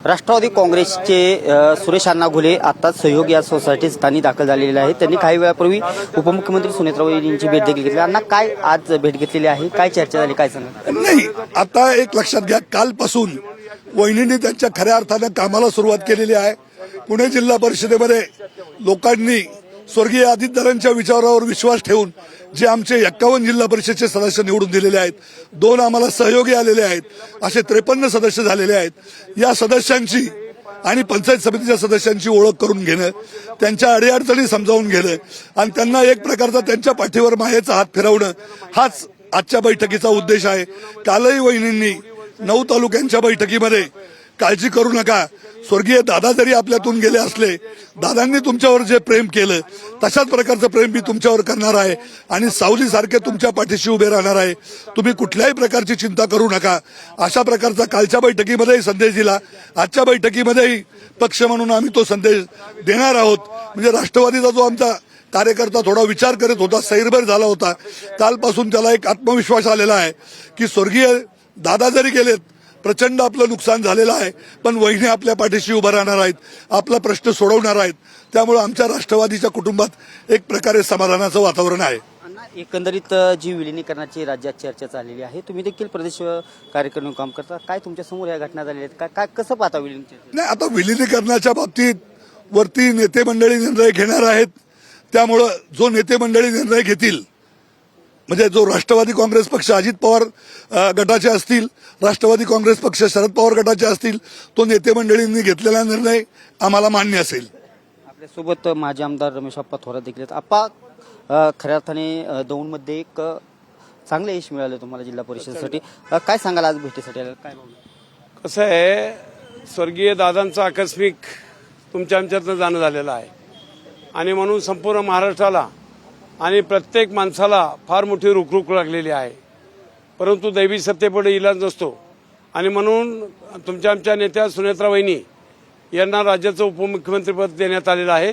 राष्ट्रवादी काँग्रेसचे सुरेश अण्णा घुले आता सहयोग या सोसायटी स्थानी दाखल झालेले आहेत। त्यांनी काही वेळापूर्वी उपमुख्यमंत्री सुनेत्रा यांची भेट देखील घेतली। अण्णा काय आज भेट घेतलेली आहे, काय चर्चा झाली, काय सांगा? नाही, आता एक लक्षात घ्या, कालपासून वहिनींनी त्यांच्या खऱ्या अर्थाने कामाला सुरुवात केलेली आहे। पुणे जिल्हा परिषदेमध्ये लोकांनी स्वर्गीय आदित्यदादांच्या विचारावर विश्वास ठेवून जे आमचे 51 जिल्हा परिषदेचे सदस्य निवडून दिलेले आहेत, 2 आम्हाला सहयोगी आलेले आहेत, असे 53 सदस्य झालेले आहेत। या सदस्यांची आणि पंचायत समितीच्या सदस्यांची ओळख करून घेणं, त्यांच्या अडीअडचणी समजावून घेणं आणि त्यांना एक प्रकारचा त्यांच्या पाठीवर मायेचा हात फिरवणं, हाच आजच्या बैठकीचा उद्देश आहे। कालही वहिनींनी 9 तालुक्यांच्या बैठकीमध्ये काळजी करू नका, स्वर्गीय दादा जरी आपल्यातून गेले असले, दादांनी तुमच्यावर जे प्रेम केलं तशाच प्रकारचं प्रेम मी तुमच्यावर करणार आहे आणि सावलीसारखे तुमच्या पाठीशी उभे राहणार आहे। तुम्ही कुठल्याही प्रकारची चिंता करू नका, अशा प्रकारचा कालच्या बैठकीमध्येही संदेश दिला। आजच्या बैठकीमध्येही पक्ष म्हणून आम्ही तो संदेश देणार आहोत। म्हणजे राष्ट्रवादीचा जो आमचा कार्यकर्ता थोडा विचार करत होता, सैरभर झाला होता, कालपासून त्याला एक आत्मविश्वास आलेला आहे की स्वर्गीय दादा जरी गेलेत, प्रचंड आपलं नुकसान झालेलं आहे, पण वहिनी आपल्या पाठीशी उभं राहणार आहेत, आपला प्रश्न सोडवणार आहेत। त्यामुळे आमच्या राष्ट्रवादीच्या कुटुंबात एक प्रकारे समाधानाचं वातावरण आहे। एकंदरीत जी विलिनीकरणाची राज्यात चर्चा चाललेली आहे, तुम्ही देखील प्रदेश कार्यक्रम काम करता, काय तुमच्या समोर या घटना झालेल्या आहेत, काय कसं पाहता विलिनीकरण? नाही, आता विलिनीकरणाच्या बाबतीत वरती नेते मंडळी निर्णय घेणार आहेत। त्यामुळं जो नेते मंडळी निर्णय घेतील, म्हणजे जो राष्ट्रवादी काँग्रेस पक्ष अजित पवार गटाचे असतील, राष्ट्रवादी काँग्रेस पक्ष शरद पवार गटाचे असतील, तो नेते मंडळींनी घेतलेला निर्णय आम्हाला मान्य असेल। आपल्यासोबत माजी आमदार रमेश आप्पा थोरात देखील आहेत। आप्पा, खऱ्या अर्थाने दौंडमध्ये एक चांगलं यश मिळालं तुम्हाला जिल्हा परिषदेसाठी, काय सांगाल आज भेटीसाठी? काय कसं आहे, स्वर्गीय दादांचं आकस्मिक तुमच्या आमच्यातनं जाणं झालेलं आहे आणि म्हणून संपूर्ण महाराष्ट्राला आणि प्रत्येक माणसाला फार मोठी रुखरुख लागलेली आहे, परंतु दैवी सत्तेपुढे इलाज नसतो आणि म्हणून तुमच्या आमच्या नेत्या सुनेत्रा वहिनी यांना राज्याचं उपमुख्यमंत्रीपद देण्यात आलेलं आहे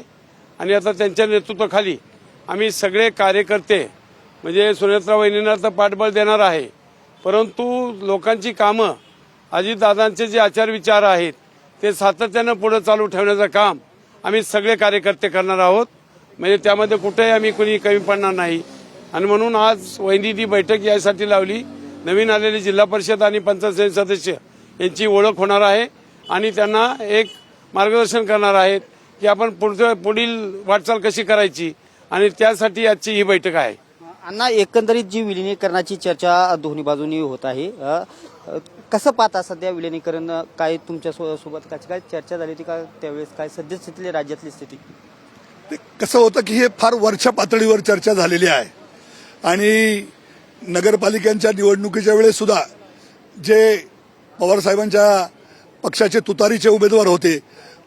आणि आता त्यांच्या नेतृत्वाखाली आम्ही सगळे कार्यकर्ते म्हणजे सुनेत्रा वहिनींना तर पाठबळ देणार आहे, परंतु लोकांची कामं, अजितदादांचे जे आचारविचार आहेत ते सातत्यानं पुढे चालू ठेवण्याचं काम आम्ही सगळे कार्यकर्ते करणार आहोत। म्हणजे त्यामध्ये कुठेही आम्ही कोणी कमी पडणार नाही आणि म्हणून आज वहिनी बैठक यासाठी लावली। नवीन आलेले जिल्हा परिषद आणि पंचायत समिती सदस्य यांची ओळख होणार आहे आणि त्यांना एक मार्गदर्शन करणार आहेत की आपण पुढील वाटचाल कशी करायची आणि त्यासाठी आजची ही बैठक आहे। अण्णा, एकंदरीत जी विलिनीकरणाची चर्चा दोन्ही बाजूनी होत आहे, कसं पाहता सध्या विलिनीकरण? काय तुमच्या सोबत काय चर्चा झाली होती का त्यावेळेस? काय सध्याची राज्यातली स्थिती? कसं होतं की हे फार वरच्या पातळीवर चर्चा झालेली आहे आणि नगरपालिकांच्या निवडणुकीच्या वेळेस सुद्धा जे पवार साहेबांच्या पक्षाचे तुतारीचे उमेदवार होते,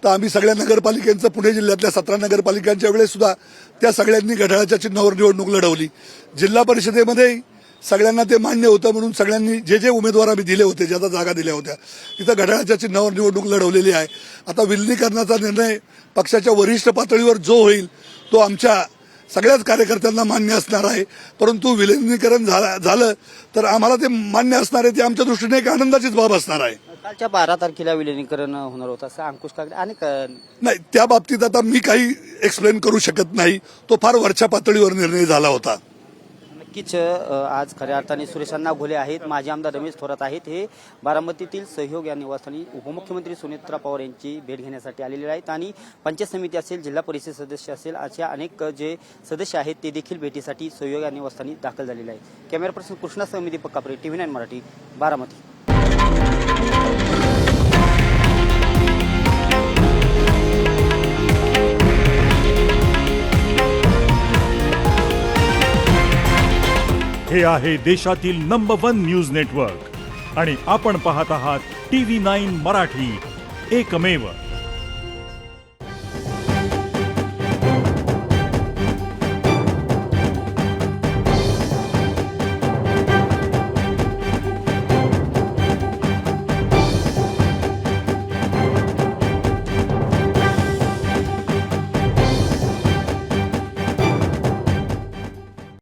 तर आम्ही सगळ्या नगरपालिकांचं पुणे जिल्ह्यातल्या 17 नगरपालिकांच्या वेळेस सुद्धा त्या सगळ्यांनी घड्याळाच्या चिन्हावर निवडणूक लढवली। जिल्हा परिषदेमध्ये सगळ्यांना ते मान्य होतं म्हणून सगळ्यांनी जे जे उमेदवार आम्ही दिले होते, ज्या जागा दिल्या होत्या, तिथं घड्याळाच्या चिन्हावर निवडणूक लढवलेली आहे। आता विलिनीकरणाचा निर्णय पक्षाच्या वरिष्ठ पातळीवर जो होईल तो आमच्या सगळ्याच कार्यकर्त्यांना मान्य असणार आहे, परंतु विलिनीकरण झालं तर आम्हाला ते मान्य असणार आहे, ते आमच्या दृष्टीने एक आनंदाचीच बाब असणार आहे। कालच्या 12 तारखेला विलिनीकरण होणार होतं असं अंकुश काकडे आणि नाही, त्या बाबतीत आता मी काही एक्सप्लेन करू शकत नाही, तो फार वरच्या पातळीवर निर्णय झाला होता। नक्कीच आज खऱ्या अर्थाने सुरेश अण्णा घुले आहेत, माजी आमदार रमेश थोरात आहेत, हे बारामतीतील सहयोग या निवासस्थानी उपमुख्यमंत्री सुनेत्रा पवार यांची भेट घेण्यासाठी आलेले आहेत आणि पंचायत समिती असेल, जिल्हा परिषद सदस्य असेल, अशा अनेक जे सदस्य आहेत ते देखील भेटीसाठी सहयोग या निवासस्थानी दाखल झालेले आहेत। कॅमेरा पर्सन कृष्णा समिती पक्कापरे, TV9 मराठी, बारामती। हे आहे देशातील नंबर 1 न्यूज नेटवर्क आणि आपण पाहत आहात TV9 मराठी, एकमेव।